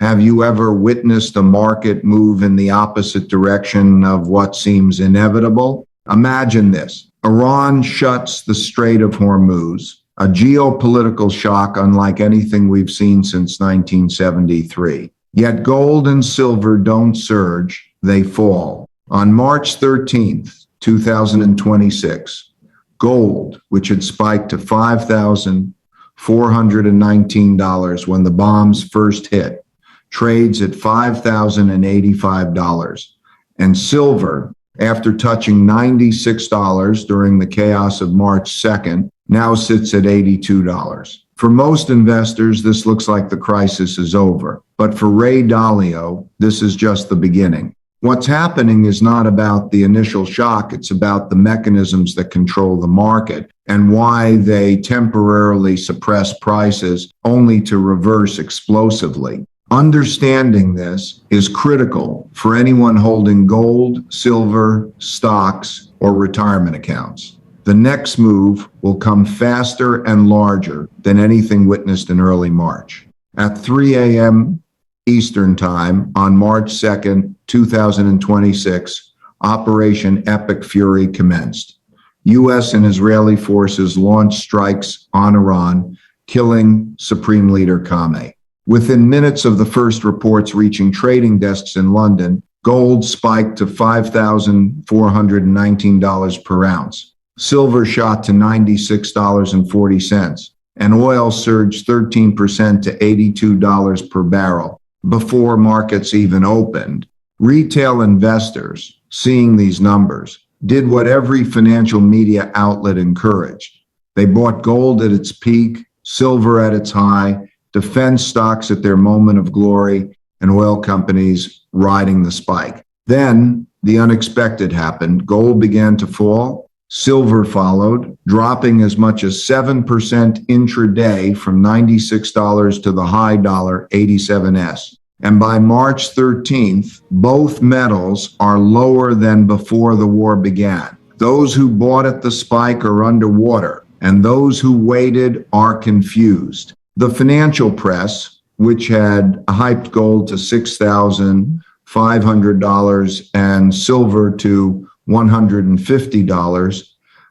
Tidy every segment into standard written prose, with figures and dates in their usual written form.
Have you ever witnessed a market move in the opposite direction of what seems inevitable? Imagine this. Iran shuts the Strait of Hormuz, a geopolitical shock unlike anything we've seen since 1973. Yet gold and silver don't surge, they fall. On March 13th, 2026, gold, which had spiked to $5,419 when the bombs first hit, trades at $5,085. And silver, after touching $96 during the chaos of March 2nd, now sits at $82. For most investors, this looks like the crisis is over. But for Ray Dalio, this is just the beginning. What's happening is not about the initial shock, it's about the mechanisms that control the market and why they temporarily suppress prices only to reverse explosively. Understanding this is critical for anyone holding gold, silver, stocks, or retirement accounts. The next move will come faster and larger than anything witnessed in early March. At 3 a.m. Eastern Time on March 2nd, 2026, Operation Epic Fury commenced. U.S. and Israeli forces launched strikes on Iran, killing Supreme Leader Khamenei. Within minutes of the first reports reaching trading desks in London, gold spiked to $5,419 per ounce. Silver shot to $96.40, and oil surged 13% to $82 per barrel before markets even opened. Retail investors, seeing these numbers, did what every financial media outlet encouraged. They bought gold at its peak, silver at its high, defense stocks at their moment of glory, and oil companies riding the spike. Then the unexpected happened. Gold began to fall. Silver followed, dropping as much as 7% intraday from $96 to the high $87s. And by March 13th, both metals are lower than before the war began. Those who bought at the spike are underwater, and those who waited are confused. The financial press, which had hyped gold to $6,500 and silver to $150,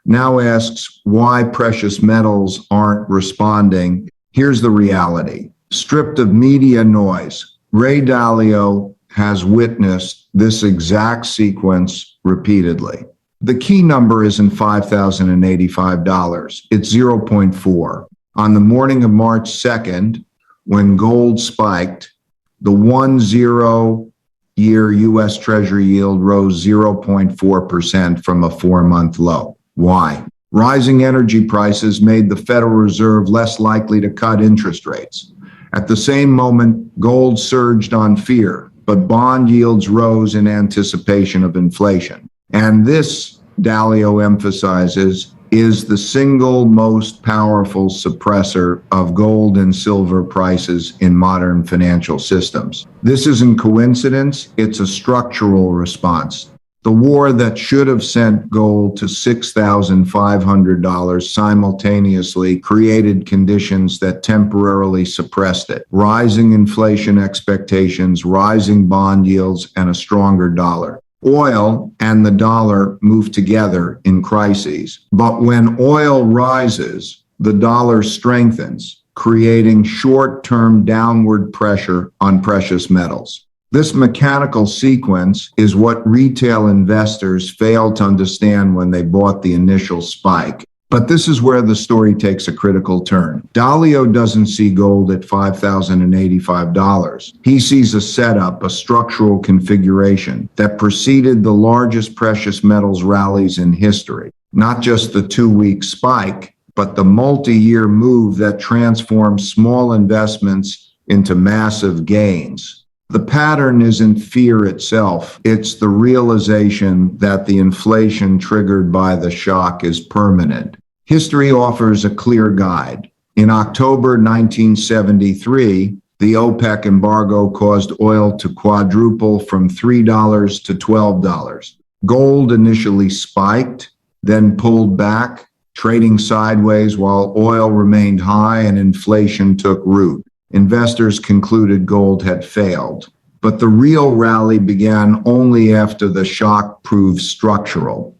now asks why precious metals aren't responding. Here's the reality. Stripped of media noise, Ray Dalio has witnessed this exact sequence repeatedly. The key number isn't $5,085. It's 0.4. On the morning of March 2nd, when gold spiked, the 1-0-year U.S. Treasury yield rose 0.4% from a 4-month low. Why? Rising energy prices made the Federal Reserve less likely to cut interest rates. At the same moment, gold surged on fear, but bond yields rose in anticipation of inflation. And this, Dalio emphasizes, is the single most powerful suppressor of gold and silver prices in modern financial systems. This isn't coincidence, it's a structural response. The war that should have sent gold to $6,500 simultaneously created conditions that temporarily suppressed it. Rising inflation expectations, rising bond yields, and a stronger dollar. Oil and the dollar move together in crises, but when oil rises, the dollar strengthens, creating short-term downward pressure on precious metals. This mechanical sequence is what retail investors failed to understand when they bought the initial spike. But this is where the story takes a critical turn. Dalio doesn't see gold at $5,085. He sees a setup, a structural configuration that preceded the largest precious metals rallies in history. Not just the 2-week spike, but the multi-year move that transformed small investments into massive gains. The pattern isn't fear itself. It's the realization that the inflation triggered by the shock is permanent. History offers a clear guide. In October 1973, the OPEC embargo caused oil to quadruple from $3 to $12. Gold initially spiked, then pulled back, trading sideways while oil remained high and inflation took root. investors concluded gold had failed. But the real rally began only after the shock proved structural,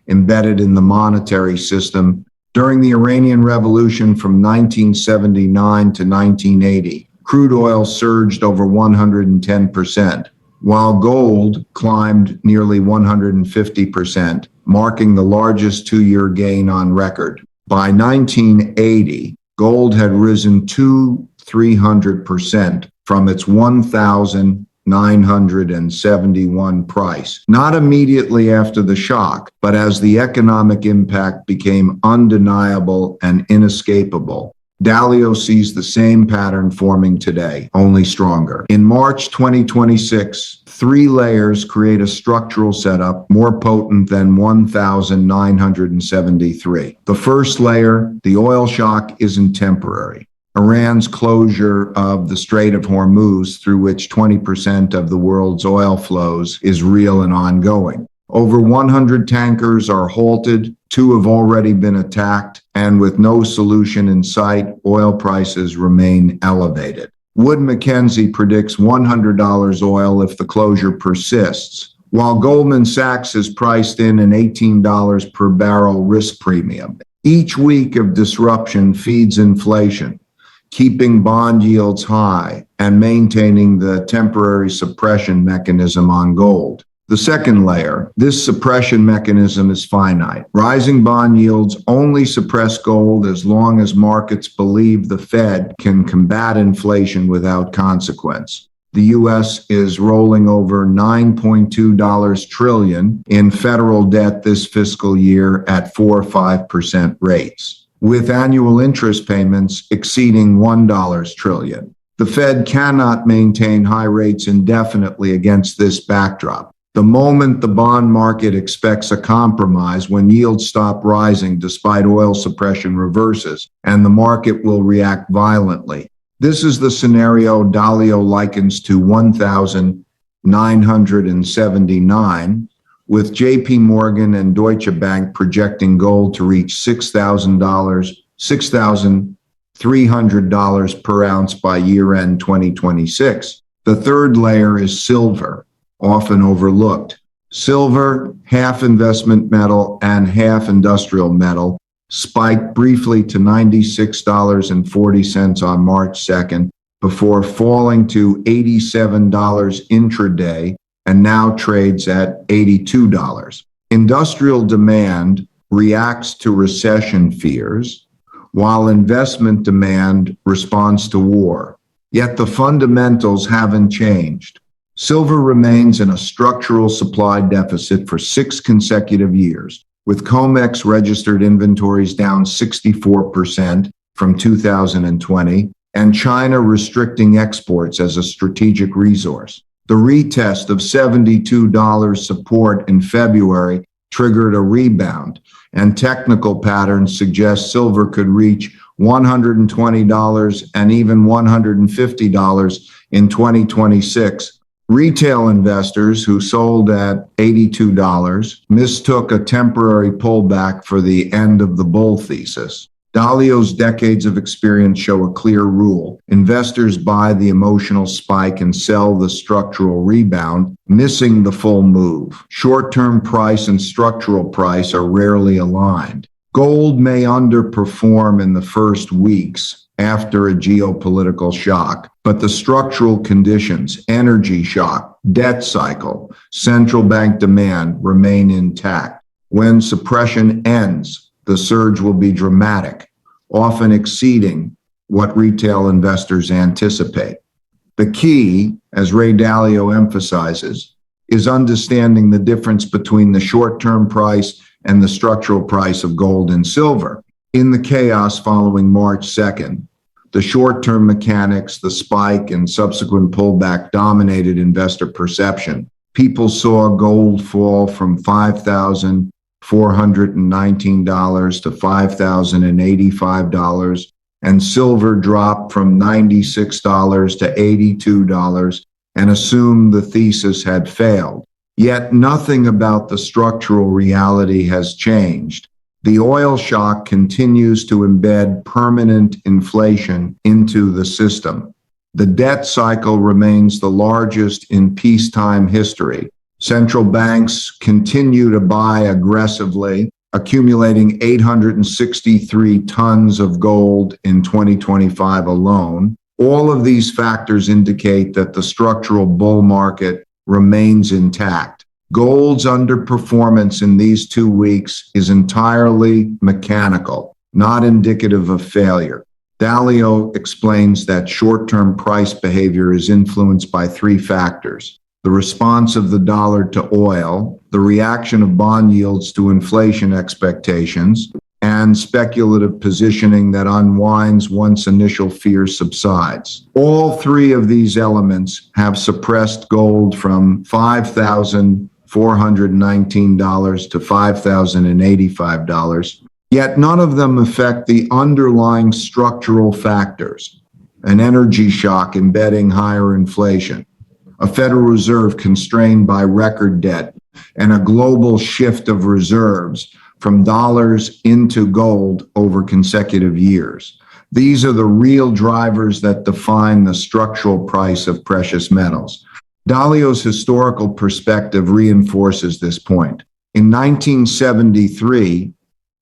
embedded in the monetary system. During the Iranian Revolution from 1979 to 1980, crude oil surged over 110%, while gold climbed nearly 150%, marking the largest two-year gain on record. By 1980, gold had risen 300% from its 1,971 price, not immediately after the shock, but as the economic impact became undeniable and inescapable. Dalio sees the same pattern forming today, only stronger. In March 2026, three layers create a structural setup more potent than 1,973. The first layer, the oil shock, isn't temporary. Iran's closure of the Strait of Hormuz, through which 20% of the world's oil flows, is real and ongoing. Over 100 tankers are halted, 2 have already been attacked, and with no solution in sight, oil prices remain elevated. Wood Mackenzie predicts $100 oil if the closure persists, while Goldman Sachs has priced in an $18 per barrel risk premium. Each week of disruption feeds inflation, keeping bond yields high and maintaining the temporary suppression mechanism on gold. The second layer, this suppression mechanism is finite. Rising bond yields only suppress gold as long as markets believe the Fed can combat inflation without consequence. The U.S. is rolling over $9.2 trillion in federal debt this fiscal year at 4 or 5% rates, with annual interest payments exceeding $1 trillion. The Fed cannot maintain high rates indefinitely against this backdrop. The moment the bond market expects a compromise, when yields stop rising despite oil suppression reverses, and the market will react violently. This is the scenario Dalio likens to 1,979, with JP Morgan and Deutsche Bank projecting gold to reach $6,300 per ounce by year-end 2026. The third layer is silver, often overlooked. Silver, half investment metal and half industrial metal, spiked briefly to $96.40 on March 2nd before falling to $87 intraday and now trades at $82. Industrial demand reacts to recession fears, while investment demand responds to war. Yet the fundamentals haven't changed. Silver remains in a structural supply deficit for 6 consecutive years, with COMEX registered inventories down 64% from 2020, and China restricting exports as a strategic resource. The retest of $72 support in February triggered a rebound, and technical patterns suggest silver could reach $120 and even $150 in 2026. Retail investors who sold at $82 mistook a temporary pullback for the end of the bull thesis. Dalio's decades of experience show a clear rule. Investors buy the emotional spike and sell the structural rebound, missing the full move. Short-term price and structural price are rarely aligned. Gold may underperform in the first weeks after a geopolitical shock, but the structural conditions, energy shock, debt cycle, central bank demand remain intact. When suppression ends, the surge will be dramatic, often exceeding what retail investors anticipate. The key, as Ray Dalio emphasizes, is understanding the difference between the short-term price and the structural price of gold and silver. In the chaos following March 2nd, the short-term mechanics, the spike, and subsequent pullback dominated investor perception. People saw gold fall from $5,419 to $5,085, and silver drop from $96 to $82, and assumed the thesis had failed. Yet nothing about the structural reality has changed. The oil shock continues to embed permanent inflation into the system. The debt cycle remains the largest in peacetime history. Central banks continue to buy aggressively, accumulating 863 tons of gold in 2025 alone. All of these factors indicate that the structural bull market remains intact. Gold's underperformance in these 2 weeks is entirely mechanical, not indicative of failure. Dalio explains that short-term price behavior is influenced by 3 factors: the response of the dollar to oil, the reaction of bond yields to inflation expectations, and speculative positioning that unwinds once initial fear subsides. All 3 of these elements have suppressed gold from $5,419 to $5,085, yet none of them affect the underlying structural factors: an energy shock embedding higher inflation, a Federal Reserve constrained by record debt, and a global shift of reserves from dollars into gold over consecutive years. These are the real drivers that define the structural price of precious metals. Dalio's historical perspective reinforces this point. In 1973,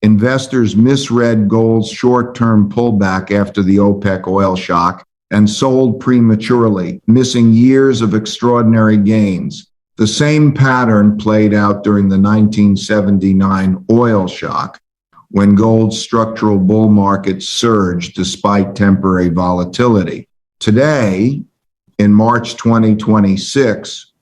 investors misread gold's short-term pullback after the OPEC oil shock and sold prematurely, missing years of extraordinary gains. The same pattern played out during the 1979 oil shock, when gold's structural bull market surged despite temporary volatility. Today, in March 2026,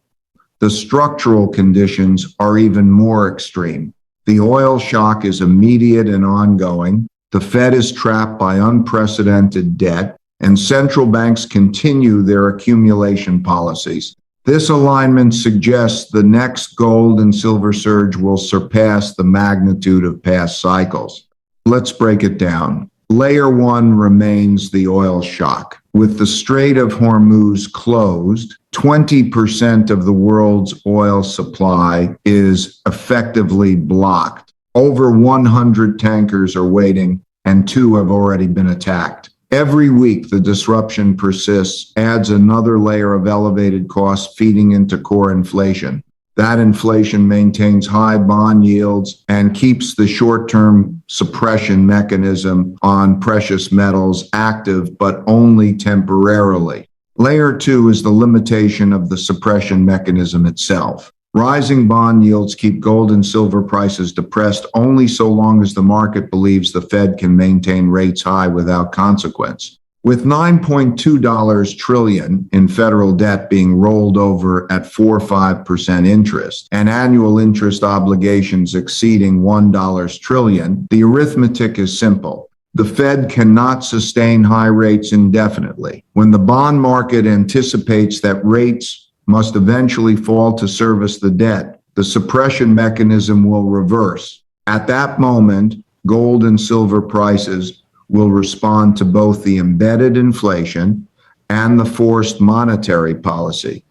the structural conditions are even more extreme. The oil shock is immediate and ongoing. The Fed is trapped by unprecedented debt, and central banks continue their accumulation policies. This alignment suggests the next gold and silver surge will surpass the magnitude of past cycles. Let's break it down. Layer 1 remains the oil shock. With the Strait of Hormuz closed, 20% of the world's oil supply is effectively blocked. Over 100 tankers are waiting, and 2 have already been attacked. Every week, the disruption persists, adds another layer of elevated costs feeding into core inflation. That inflation maintains high bond yields and keeps the short-term suppression mechanism on precious metals active, but only temporarily. Layer 2 is the limitation of the suppression mechanism itself. Rising bond yields keep gold and silver prices depressed only so long as the market believes the Fed can maintain rates high without consequence. With $9.2 trillion in federal debt being rolled over at 4.5% interest and annual interest obligations exceeding $1 trillion, the arithmetic is simple. The Fed cannot sustain high rates indefinitely. When the bond market anticipates that rates must eventually fall to service the debt, the suppression mechanism will reverse. At that moment, gold and silver prices will respond to both the embedded inflation and the forced monetary policy,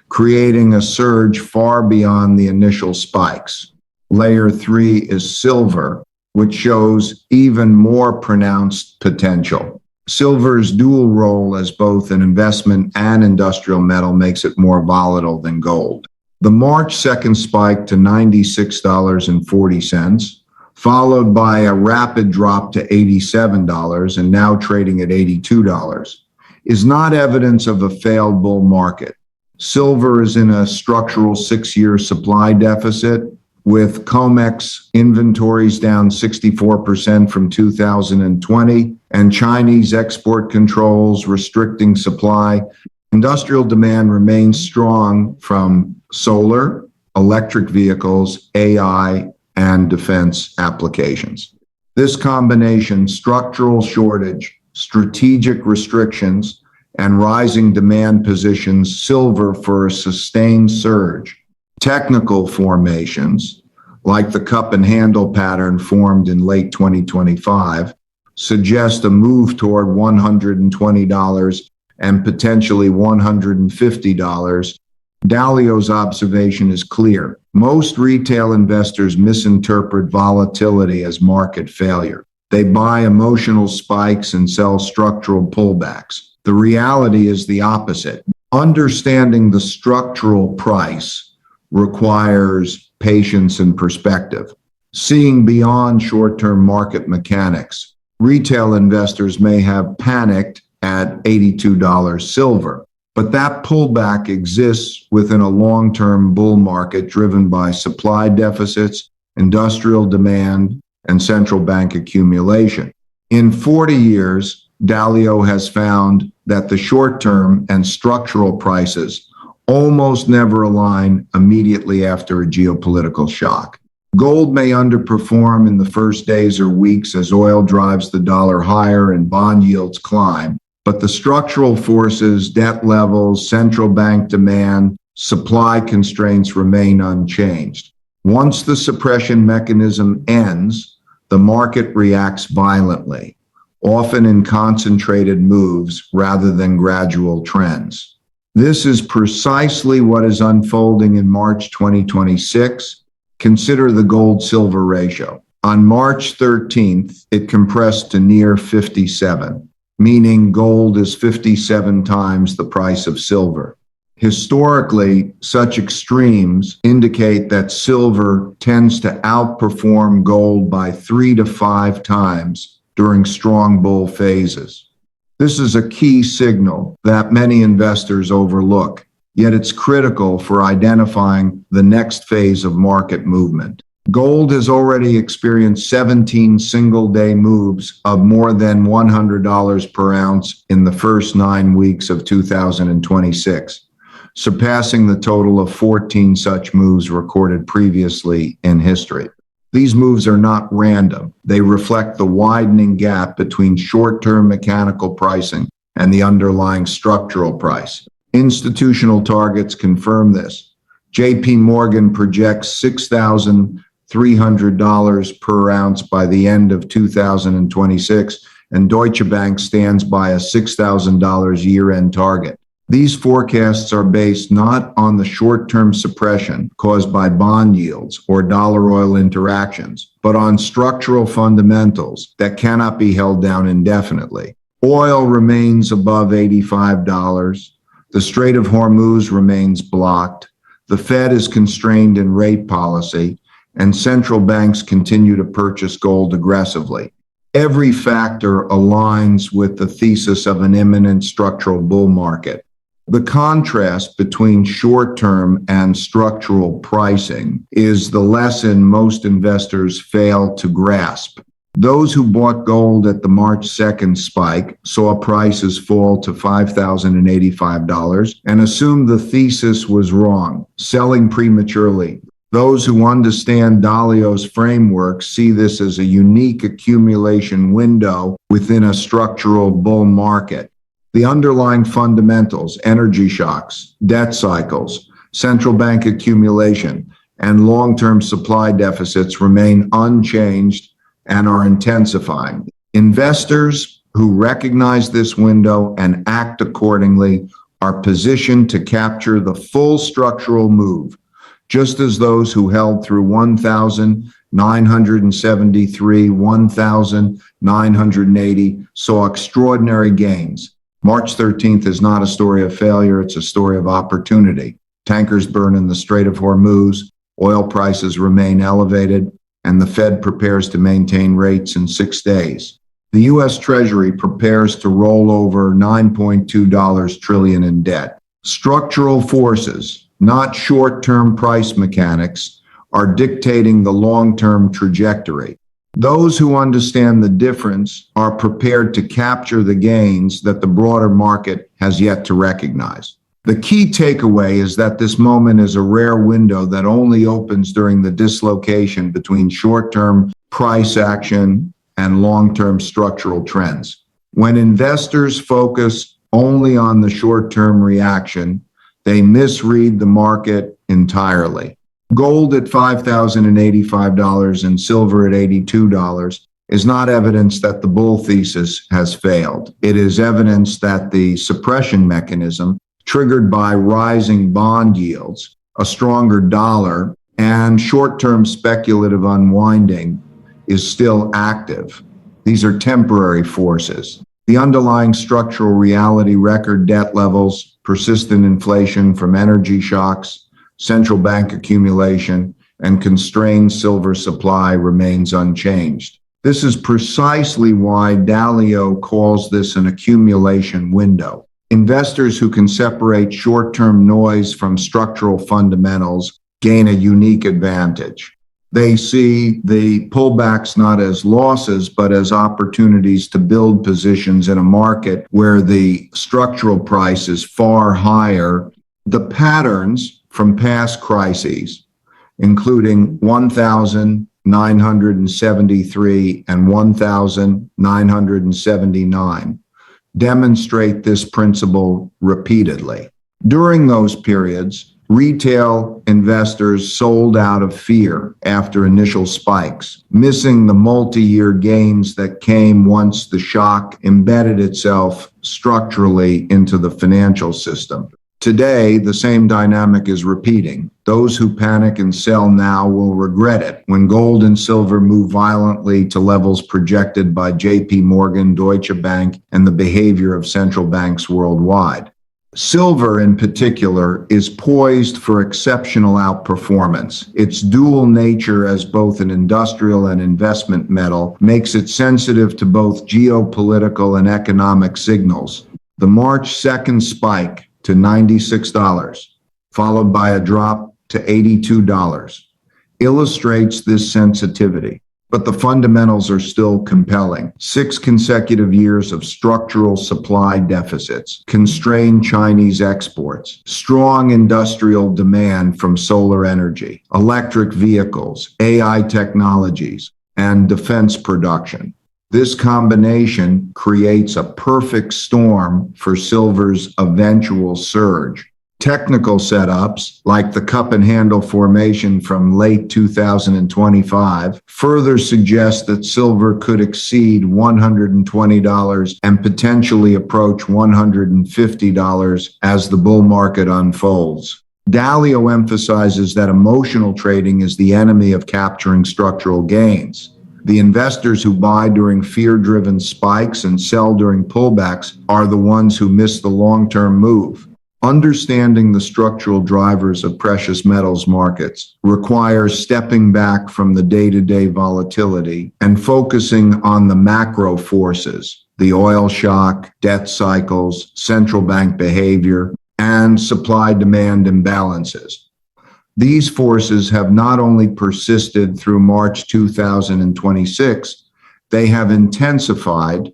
creating a surge far beyond the initial spikes. Layer 3 is silver, which shows even more pronounced potential. Silver's dual role as both an investment and industrial metal makes it more volatile than gold. The March 2nd spike to $96.40, followed by a rapid drop to $87 and now trading at $82, is not evidence of a failed bull market. Silver is in a structural 6-year supply deficit, with COMEX inventories down 64% from 2020 and Chinese export controls restricting supply. Industrial demand remains strong from solar, electric vehicles, AI, and defense applications. This combination, structural shortage, strategic restrictions, and rising demand positions silver for a sustained surge. Technical formations, like the cup and handle pattern formed in late 2025, suggest a move toward $120 and potentially $150 Dalio's observation is clear. Most retail investors misinterpret volatility as market failure. They buy emotional spikes and sell structural pullbacks. The reality is the opposite. Understanding the structural price requires patience and perspective. Seeing beyond short-term market mechanics. Retail investors may have panicked at $82 silver, but that pullback exists within a long-term bull market driven by supply deficits, industrial demand, and central bank accumulation. In 40 years, Dalio has found that the short-term and structural prices almost never align immediately after a geopolitical shock. Gold may underperform in the first days or weeks as oil drives the dollar higher and bond yields climb, but the structural forces, debt levels, central bank demand, supply constraints remain unchanged. Once the suppression mechanism ends, the market reacts violently, often in concentrated moves rather than gradual trends. This is precisely what is unfolding in March 2026. Consider the gold-silver ratio. On March 13th, it compressed to near 57, meaning gold is 57 times the price of silver. Historically, such extremes indicate that silver tends to outperform gold by 3 to 5 times during strong bull phases. This is a key signal that many investors overlook, yet it's critical for identifying the next phase of market movement. Gold has already experienced 17 single-day moves of more than $100 per ounce in the first 9 weeks of 2026, surpassing the total of 14 such moves recorded previously in history. These moves are not random. They reflect the widening gap between short-term mechanical pricing and the underlying structural price. Institutional targets confirm this. JP Morgan projects $6,300 per ounce by the end of 2026, and Deutsche Bank stands by a $6,000 year-end target. These forecasts are based not on the short-term suppression caused by bond yields or dollar-oil interactions, but on structural fundamentals that cannot be held down indefinitely. Oil remains above $85. The Strait of Hormuz remains blocked. The Fed is constrained in rate policy, and central banks continue to purchase gold aggressively. Every factor aligns with the thesis of an imminent structural bull market. The contrast between short-term and structural pricing is the lesson most investors fail to grasp. Those who bought gold at the March 2nd spike saw prices fall to $5,085 and assumed the thesis was wrong, selling prematurely. Those who understand Dalio's framework see this as a unique accumulation window within a structural bull market. The underlying fundamentals, energy shocks, debt cycles, central bank accumulation, and long-term supply deficits remain unchanged and are intensifying. Investors who recognize this window and act accordingly are positioned to capture the full structural move, just as those who held through 1,973, 1,980 saw extraordinary gains. March 13th is not a story of failure, it's a story of opportunity. Tankers burn in the Strait of Hormuz, oil prices remain elevated, and the Fed prepares to maintain rates in 6 days. The U.S. Treasury prepares to roll over $9.2 trillion in debt. Structural forces, not short-term price mechanics, are dictating the long-term trajectory. Those who understand the difference are prepared to capture the gains that the broader market has yet to recognize. The key takeaway is that this moment is a rare window that only opens during the dislocation between short-term price action and long-term structural trends. When investors focus only on the short-term reaction, they misread the market entirely. Gold at $5,085 and silver at $82 is not evidence that the bull thesis has failed. It is evidence that the suppression mechanism triggered by rising bond yields, a stronger dollar, and short-term speculative unwinding is still active. These are temporary forces. The underlying structural reality, record debt levels, persistent inflation from energy shocks, central bank accumulation, and constrained silver supply remains unchanged. This is precisely why Dalio calls this an accumulation window. Investors who can separate short-term noise from structural fundamentals gain a unique advantage. They see the pullbacks not as losses, but as opportunities to build positions in a market where the structural price is far higher. The patterns from past crises, including 1,973 and 1,979, demonstrate this principle repeatedly. During those periods, retail investors sold out of fear after initial spikes, missing the multi-year gains that came once the shock embedded itself structurally into the financial system. Today, the same dynamic is repeating. Those who panic and sell now will regret it when gold and silver move violently to levels projected by JP Morgan, Deutsche Bank, and the behavior of central banks worldwide. Silver, in particular, is poised for exceptional outperformance. Its dual nature as both an industrial and investment metal makes it sensitive to both geopolitical and economic signals. The March 2nd spike to $96, followed by a drop to $82, illustrates this sensitivity. But the fundamentals are still compelling. 6 consecutive years of structural supply deficits, constrained Chinese exports, strong industrial demand from solar energy, electric vehicles, AI technologies, and defense production. This combination creates a perfect storm for silver's eventual surge. Technical setups, like the cup and handle formation from late 2025, further suggest that silver could exceed $120 and potentially approach $150 as the bull market unfolds. Dalio emphasizes that emotional trading is the enemy of capturing structural gains. The investors who buy during fear-driven spikes and sell during pullbacks are the ones who miss the long-term move. Understanding the structural drivers of precious metals markets requires stepping back from the day-to-day volatility and focusing on the macro forces, the oil shock, debt cycles, central bank behavior, and supply-demand imbalances. These forces have not only persisted through March 2026, they have intensified,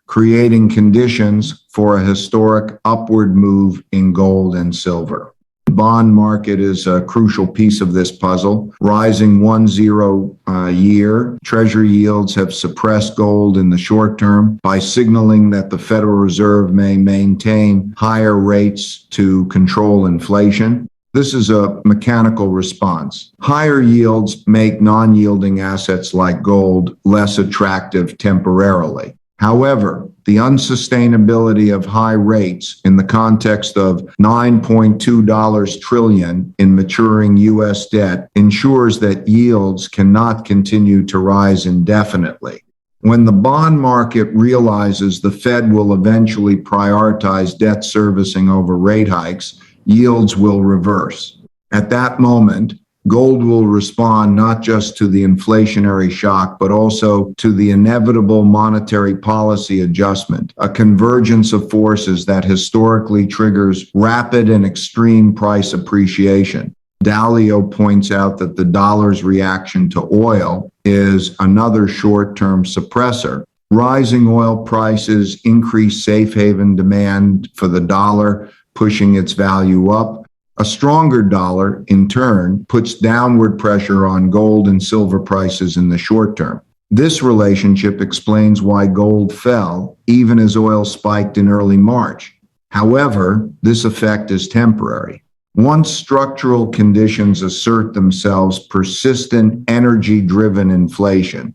creating conditions for a historic upward move in gold and silver. The bond market is a crucial piece of this puzzle. Rising 1-0 Treasury yields have suppressed gold in the short term by signaling that the Federal Reserve may maintain higher rates to control inflation. This is a mechanical response. Higher yields make non-yielding assets like gold less attractive temporarily. However, the unsustainability of high rates in the context of $9.2 trillion in maturing U.S. debt ensures that yields cannot continue to rise indefinitely. When the bond market realizes the Fed will eventually prioritize debt servicing over rate hikes, yields will reverse. At that moment, gold will respond not just to the inflationary shock, but also to the inevitable monetary policy adjustment, a convergence of forces that historically triggers rapid and extreme price appreciation. Dalio points out that the dollar's reaction to oil is another short-term suppressor. Rising oil prices increase safe haven demand for the dollar, pushing its value up. A stronger dollar, in turn, puts downward pressure on gold and silver prices in the short term. This relationship explains why gold fell, even as oil spiked in early March. However, this effect is temporary. Once structural conditions assert themselves, persistent energy-driven inflation,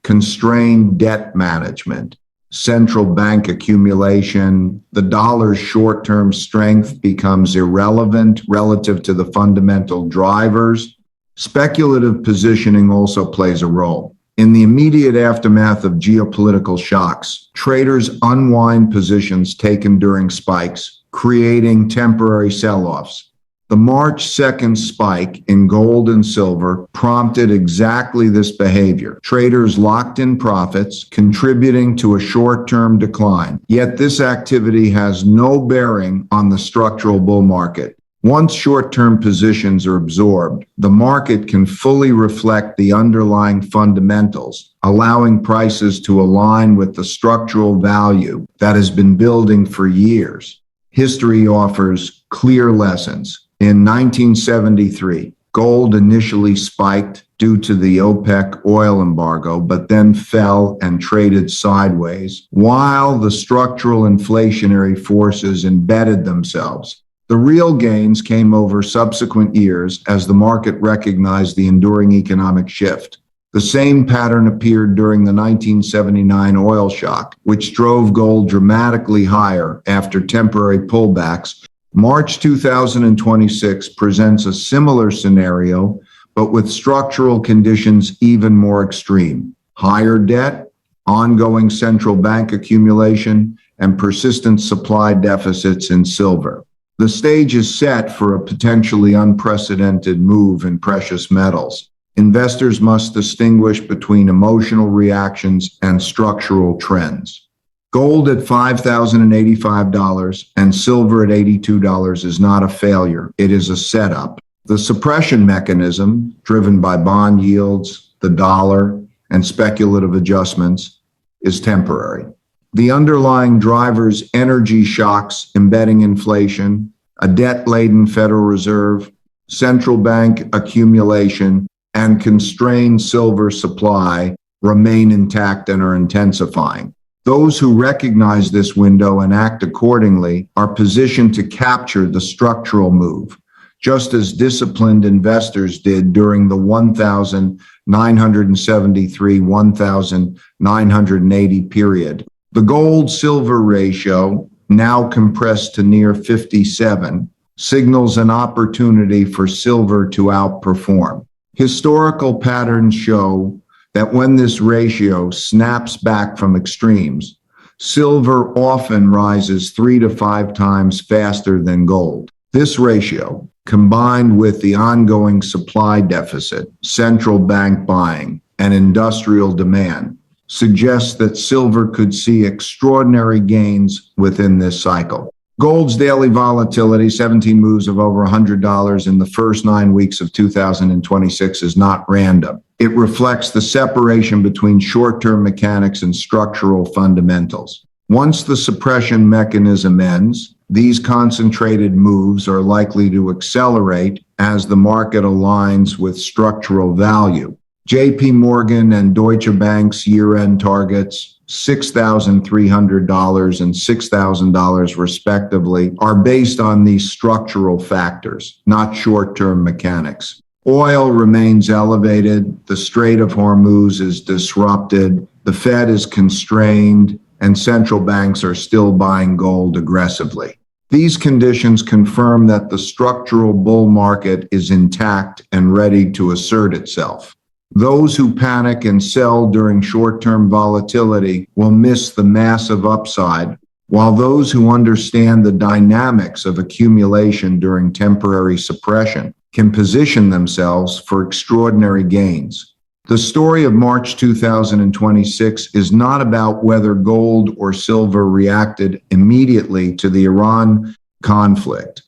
constrained debt management, central bank accumulation, the dollar's short-term strength becomes irrelevant relative to the fundamental drivers. Speculative positioning also plays a role. In the immediate aftermath of geopolitical shocks, traders unwind positions taken during spikes, creating temporary sell-offs. The March 2nd spike in gold and silver prompted exactly this behavior. Traders locked in profits, contributing to a short-term decline. Yet this activity has no bearing on the structural bull market. Once short-term positions are absorbed, the market can fully reflect the underlying fundamentals, allowing prices to align with the structural value that has been building for years. History offers clear lessons. In 1973, gold initially spiked due to the OPEC oil embargo, but then fell and traded sideways, while the structural inflationary forces embedded themselves. The real gains came over subsequent years as the market recognized the enduring economic shift. The same pattern appeared during the 1979 oil shock, which drove gold dramatically higher after temporary pullbacks. March 2026 presents a similar scenario, but with structural conditions even more extreme. Higher debt, ongoing central bank accumulation, and persistent supply deficits in silver. The stage is set for a potentially unprecedented move in precious metals. Investors must distinguish between emotional reactions and structural trends. Gold at $5,085 and silver at $82 is not a failure. It is a setup. The suppression mechanism, driven by bond yields, the dollar, and speculative adjustments, is temporary. The underlying drivers, energy shocks embedding inflation, a debt-laden Federal Reserve, central bank accumulation, and constrained silver supply remain intact and are intensifying. Those who recognize this window and act accordingly are positioned to capture the structural move, just as disciplined investors did during the 1973-1980 period. The gold-silver ratio, now compressed to near 57, signals an opportunity for silver to outperform. Historical patterns show that when this ratio snaps back from extremes, silver often rises 3 to 5 times faster than gold. This ratio, combined with the ongoing supply deficit, central bank buying, and industrial demand, suggests that silver could see extraordinary gains within this cycle. Gold's daily volatility, 17 moves of over $100 in the first 9 weeks of 2026, is not random. It reflects the separation between short-term mechanics and structural fundamentals. Once the suppression mechanism ends, these concentrated moves are likely to accelerate as the market aligns with structural value. JP Morgan and Deutsche Bank's year-end targets, $6,300 and $6,000 respectively, are based on these structural factors, not short-term mechanics. Oil remains elevated, the Strait of Hormuz is disrupted, the Fed is constrained, and central banks are still buying gold aggressively. These conditions confirm that the structural bull market is intact and ready to assert itself. Those who panic and sell during short-term volatility will miss the massive upside, while those who understand the dynamics of accumulation during temporary suppression can position themselves for extraordinary gains. The story of March 2026 is not about whether gold or silver reacted immediately to the Iran conflict.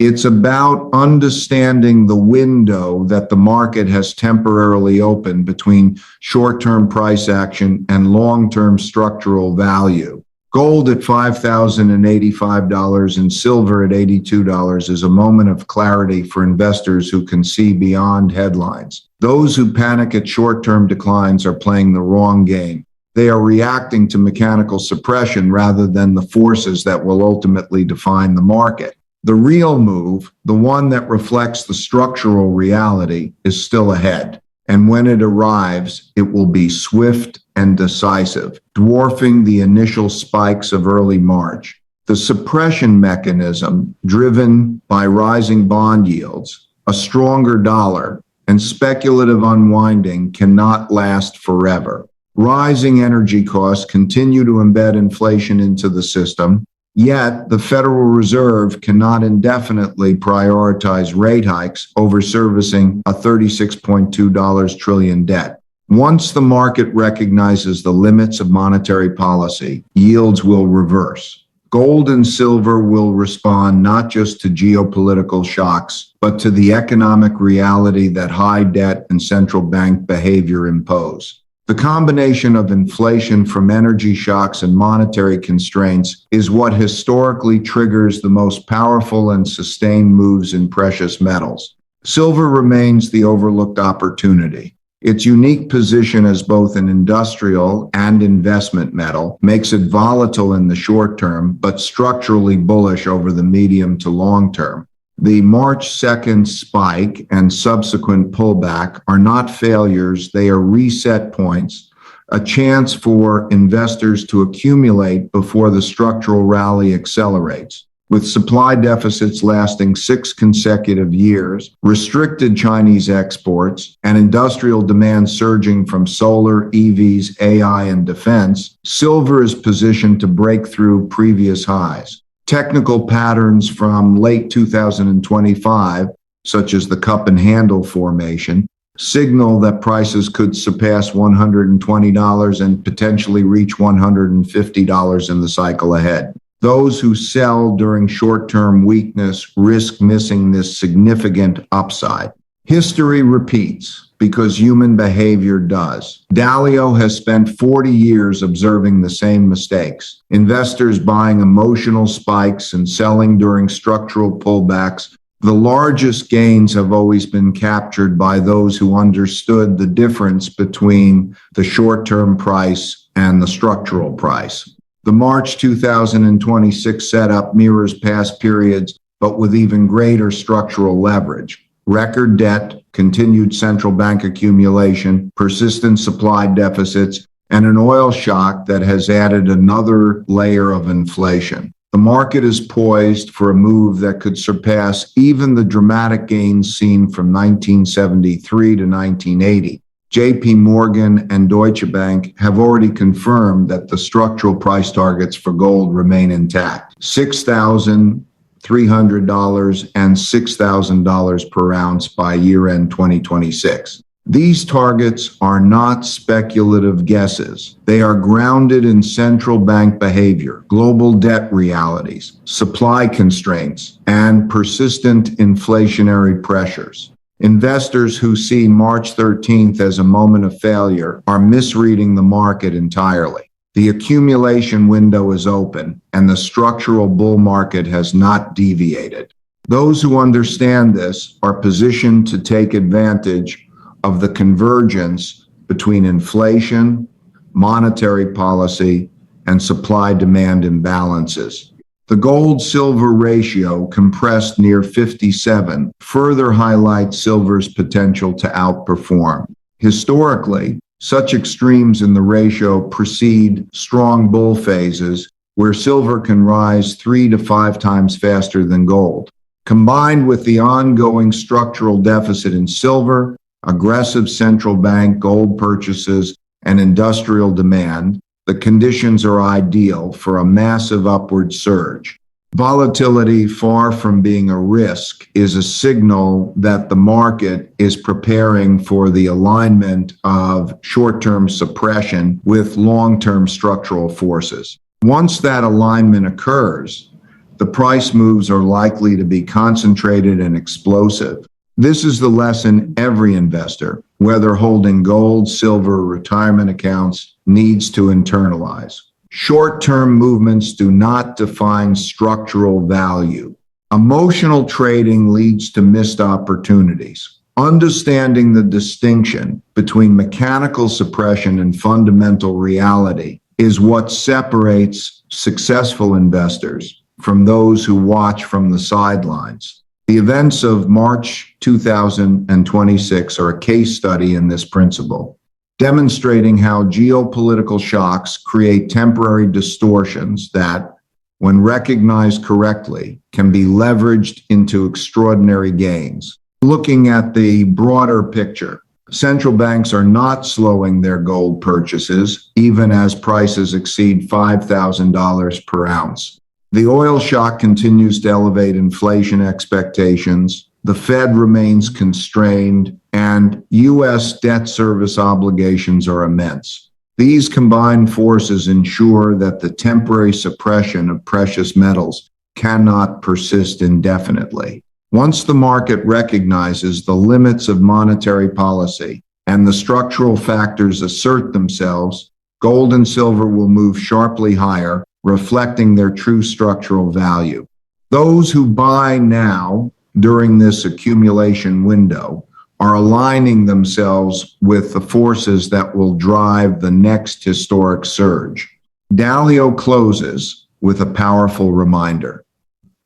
It's about understanding the window that the market has temporarily opened between short-term price action and long-term structural value. Gold at $5,085 and silver at $82 is a moment of clarity for investors who can see beyond headlines. Those who panic at short-term declines are playing the wrong game. They are reacting to mechanical suppression rather than the forces that will ultimately define the market. The real move, the one that reflects the structural reality, is still ahead. And when it arrives, it will be swift, and decisive, dwarfing the initial spikes of early March. The suppression mechanism, driven by rising bond yields, a stronger dollar, and speculative unwinding, cannot last forever. Rising energy costs continue to embed inflation into the system, yet the Federal Reserve cannot indefinitely prioritize rate hikes over servicing a $36.2 trillion debt. Once the market recognizes the limits of monetary policy, yields will reverse. Gold and silver will respond not just to geopolitical shocks, but to the economic reality that high debt and central bank behavior impose. The combination of inflation from energy shocks and monetary constraints is what historically triggers the most powerful and sustained moves in precious metals. Silver remains the overlooked opportunity. Its unique position as both an industrial and investment metal makes it volatile in the short term, but structurally bullish over the medium to long term. The March 2nd spike and subsequent pullback are not failures, they are reset points, a chance for investors to accumulate before the structural rally accelerates. With supply deficits lasting 6 consecutive years, restricted Chinese exports, and industrial demand surging from solar, EVs, AI, and defense, silver is positioned to break through previous highs. Technical patterns from late 2025, such as the cup and handle formation, signal that prices could surpass $120 and potentially reach $150 in the cycle ahead. Those who sell during short-term weakness risk missing this significant upside. History repeats because human behavior does. Dalio has spent 40 years observing the same mistakes. Investors buying emotional spikes and selling during structural pullbacks. The largest gains have always been captured by those who understood the difference between the short-term price and the structural price. The March 2026 setup mirrors past periods, but with even greater structural leverage. Record debt, continued central bank accumulation, persistent supply deficits, and an oil shock that has added another layer of inflation. The market is poised for a move that could surpass even the dramatic gains seen from 1973 to 1980. JP Morgan and Deutsche Bank have already confirmed that the structural price targets for gold remain intact. $6,300 and $6,000 per ounce by year-end 2026. These targets are not speculative guesses. They are grounded in central bank behavior, global debt realities, supply constraints, and persistent inflationary pressures. Investors who see March 13th as a moment of failure are misreading the market entirely. The accumulation window is open, and the structural bull market has not deviated. Those who understand this are positioned to take advantage of the convergence between inflation, monetary policy, and supply-demand imbalances. The gold-silver ratio, compressed near 57, further highlights silver's potential to outperform. Historically, such extremes in the ratio precede strong bull phases where silver can rise 3 to 5 times faster than gold. Combined with the ongoing structural deficit in silver, aggressive central bank gold purchases, and industrial demand, the conditions are ideal for a massive upward surge. Volatility, far from being a risk, is a signal that the market is preparing for the alignment of short-term suppression with long-term structural forces. Once that alignment occurs, the price moves are likely to be concentrated and explosive. This is the lesson every investor, whether holding gold, silver, or retirement accounts, needs to internalize. Short-term movements do not define structural value. Emotional trading leads to missed opportunities. Understanding the distinction between mechanical suppression and fundamental reality is what separates successful investors from those who watch from the sidelines. The events of March 2026 are a case study in this principle. demonstrating how geopolitical shocks create temporary distortions that, when recognized correctly, can be leveraged into extraordinary gains. Looking at the broader picture, central banks are not slowing their gold purchases, even as prices exceed $5,000 per ounce. The oil shock continues to elevate inflation expectations. The Fed remains constrained, and U.S. debt service obligations are immense. These combined forces ensure that the temporary suppression of precious metals cannot persist indefinitely. Once the market recognizes the limits of monetary policy and the structural factors assert themselves, gold and silver will move sharply higher, reflecting their true structural value. Those who buy now during this accumulation window are aligning themselves with the forces that will drive the next historic surge. Dalio closes with a powerful reminder.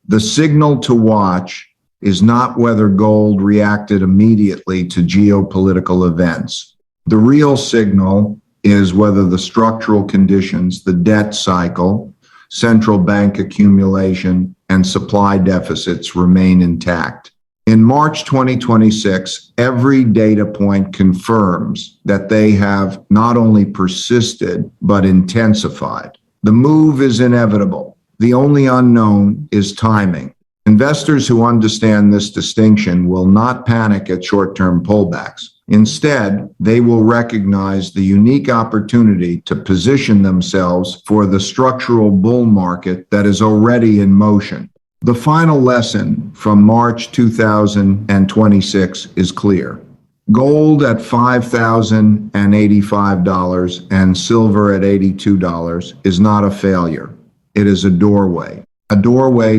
The signal to watch is not whether gold reacted immediately to geopolitical events. The real signal is whether the structural conditions, the debt cycle, central bank accumulation, and supply deficits remain intact. In March 2026, every data point confirms that they have not only persisted, but intensified. The move is inevitable. The only unknown is timing. Investors who understand this distinction will not panic at short-term pullbacks. Instead, they will recognize the unique opportunity to position themselves for the structural bull market that is already in motion. The final lesson from March 2026 is clear. Gold at $5,085 and silver at $82 is not a failure. It is a doorway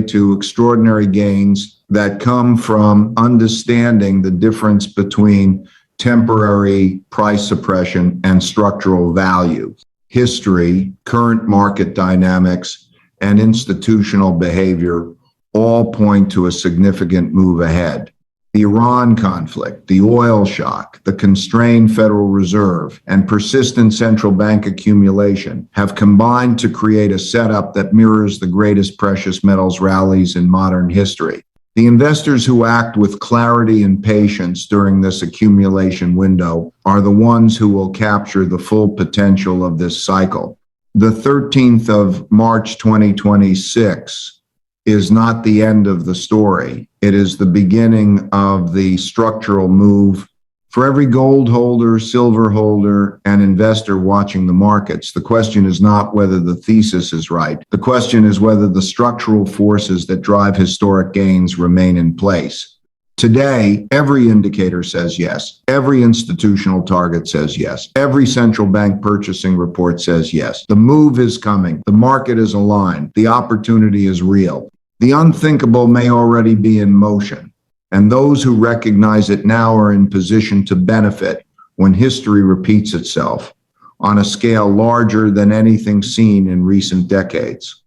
to extraordinary gains that come from understanding the difference between temporary price suppression and structural value. History, current market dynamics, and institutional behavior all point to a significant move ahead. The Iran conflict, the oil shock, the constrained Federal Reserve, and persistent central bank accumulation have combined to create a setup that mirrors the greatest precious metals rallies in modern history. The investors who act with clarity and patience during this accumulation window are the ones who will capture the full potential of this cycle. The 13th of March 2026 is not the end of the story. It is the beginning of the structural move. For every gold holder, silver holder, and investor watching the markets, the question is not whether the thesis is right. The question is whether the structural forces that drive historic gains remain in place. Today, every indicator says yes. Every institutional target says yes. Every central bank purchasing report says yes. The move is coming. The market is aligned. The opportunity is real. The unthinkable may already be in motion, and those who recognize it now are in position to benefit when history repeats itself on a scale larger than anything seen in recent decades.